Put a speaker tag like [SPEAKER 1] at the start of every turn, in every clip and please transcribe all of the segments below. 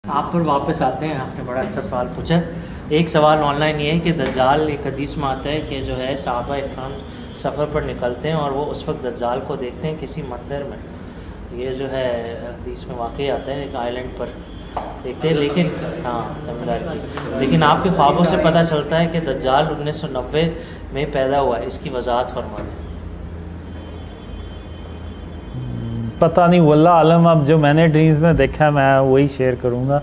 [SPEAKER 1] आप पर वापस आते हैं। आपने बड़ा अच्छा सवाल पूछा। एक सवाल ऑनलाइन ये है कि दज्जाल, एक हदीस में आता है कि जो है सहाबा इकराम सफ़र पर निकलते हैं और वो उस वक्त दज्जाल को देखते हैं किसी मंदिर में। ये जो है हदीस में वाकई आता है, एक आइलैंड पर देखते हैं। लेकिन हाँ, तमिलनाडु की। लेकिन आपके ख्वाबों से पता चलता है कि दज्जाल 1990 में पैदा हुआ है। इसकी वजाहत फरमा दें।
[SPEAKER 2] पता नहीं, वल्लाह आलम। अब जो मैंने ड्रीम्स में देखा है मैं वही शेयर करूँगा।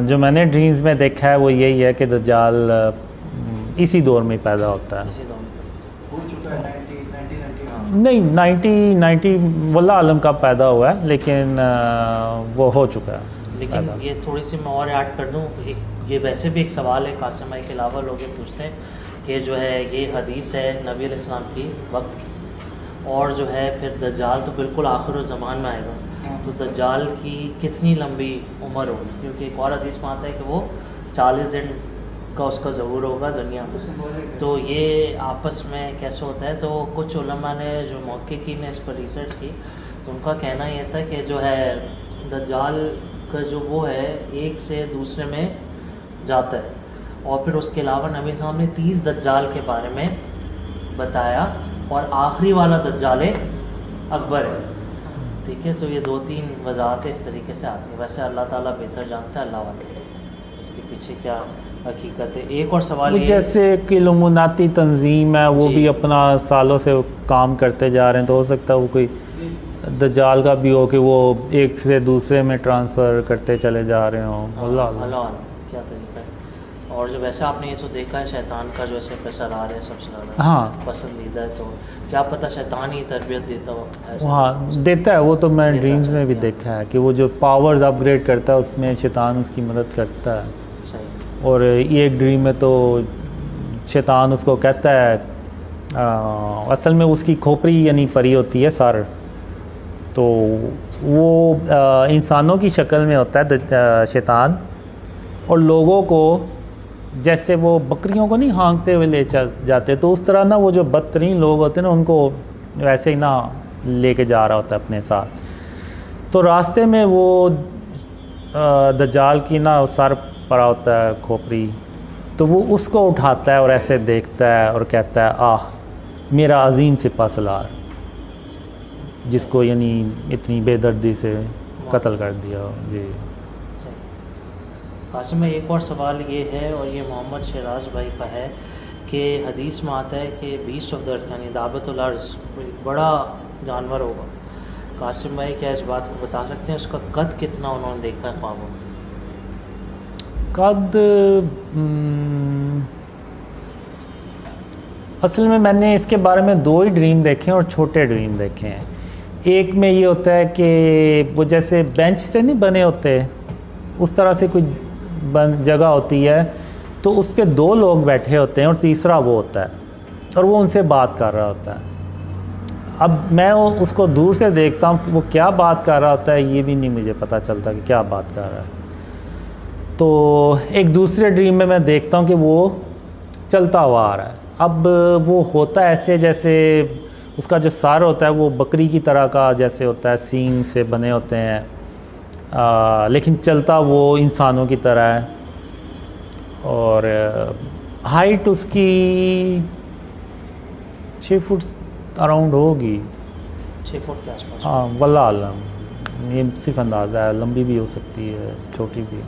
[SPEAKER 2] जो मैंने ड्रीम्स में देखा है वो यही है कि दज्जाल इसी दौर में पैदा होता है।
[SPEAKER 1] हो चुका है 1990।
[SPEAKER 2] नहीं, 90 वल्लाह आलम का पैदा हुआ है, लेकिन वो हो चुका है।
[SPEAKER 1] लेकिन ये थोड़ी सी मैं और ऐड कर दूँ, ये वैसे भी एक सवाल है कासिम भाई के अलावा लोग ये पूछते हैं कि जो है ये हदीस है नबी अलैहिस्सलाम की वक्त की, और जो है फिर दज्जाल तो बिल्कुल आखिर ज़मान में आएगा, तो दज्जाल की कितनी लंबी उम्र होगी? क्योंकि एक और हदीस में आता है कि वो 40 दिन का उसका ज़हूर होगा दुनिया में। तो ये आपस में कैसे होता है? तो कुछ उलमा ने, जो मुहक्किकीन ने इस पर रिसर्च की, तो उनका कहना ये था कि जो है दज्जाल का जो वो है एक से दूसरे में जाता है, और फिर उसके अलावा नबी साहब ने 30 दज्जाल के बारे में बताया, और आखिरी वाला दज्जाल अकबर है। ठीक है, तो ये 2-3 वजाहतें इस तरीके से आती हैं। वैसे अल्लाह ताला बेहतर जानता है, अल्लाह वाला इसके पीछे क्या हकीकत है। एक और सवाल ये,
[SPEAKER 2] जैसे कि इल्लुमिनाती तंजीम है, वो भी अपना सालों से काम करते जा रहे हैं, तो हो सकता है वो कोई दज्जाल का भी हो कि वो एक से दूसरे में ट्रांसफ़र करते चले जा रहे हों। अल्लाह
[SPEAKER 1] क्या तरीका है। और जो वैसे आपने ये तो देखा है शैतान का जो ऐसे प्रसरार है सबसे ज़्यादा
[SPEAKER 2] हाँ
[SPEAKER 1] पसंदीदा है, तो क्या पता शैतान ही तरबियत देता हो?
[SPEAKER 2] हाँ, देता है वो तो। मैं ड्रीम्स में भी देखा है कि वो जो पावर्स अपग्रेड करता है उसमें शैतान उसकी मदद करता है।
[SPEAKER 1] सही।
[SPEAKER 2] और ये एक ड्रीम में तो शैतान उसको कहता है, असल में उसकी खोपड़ी यानी परी होती है सर, तो वो इंसानों की शक्ल में होता है शैतान, और लोगों को जैसे वो बकरियों को नहीं हाँकते हुए ले चल जाते, तो उस तरह ना वो जो बदतरीन लोग होते हैं ना उनको वैसे ही ना लेके जा रहा होता है अपने साथ। तो रास्ते में वो दज्जाल की ना सर पड़ा होता है खोपड़ी, तो वो उसको उठाता है और ऐसे देखता है और कहता है, आह मेरा अजीम सिपा सलार, जिसको यानी इतनी बेदर्दी से कत्ल कर दिया। जी
[SPEAKER 1] कासिम में एक और सवाल ये है, और ये मोहम्मद शहराज भाई का है, कि हदीस में आता है कि बीस्ट ऑफ द अर्थ यानी दाबतुल अर्ज़ बड़ा जानवर होगा। कासिम भाई क्या इस बात को बता सकते हैं उसका कद कितना उन्होंने देखा है ख्वाबों में?
[SPEAKER 2] कद असल में मैंने इसके बारे में 2 ही ड्रीम देखे हैं, और छोटे ड्रीम देखे हैं। एक में ये होता है कि वो जैसे बेंच से नहीं बने होते, उस तरह से कोई जगह होती है, तो उस पे 2 लोग बैठे होते हैं और तीसरा वो होता है, और वो उनसे बात कर रहा होता है। अब मैं उसको दूर से देखता हूँ, वो क्या बात कर रहा होता है ये भी नहीं मुझे पता चलता कि क्या बात कर रहा है। तो एक दूसरे ड्रीम में मैं देखता हूँ कि वो चलता हुआ आ रहा है। अब वो होता है ऐसे जैसे उसका जो सर होता है वो बकरी की तरह का जैसे होता है, सींग से बने होते हैं, लेकिन चलता वो इंसानों की तरह है, और हाइट उसकी 6 फुट अराउंड होगी।
[SPEAKER 1] 6 फुट के आसपास?
[SPEAKER 2] हाँ, वल्लाह आलम, ये सिर्फ अंदाज़ा है, लंबी भी हो सकती है, छोटी भी।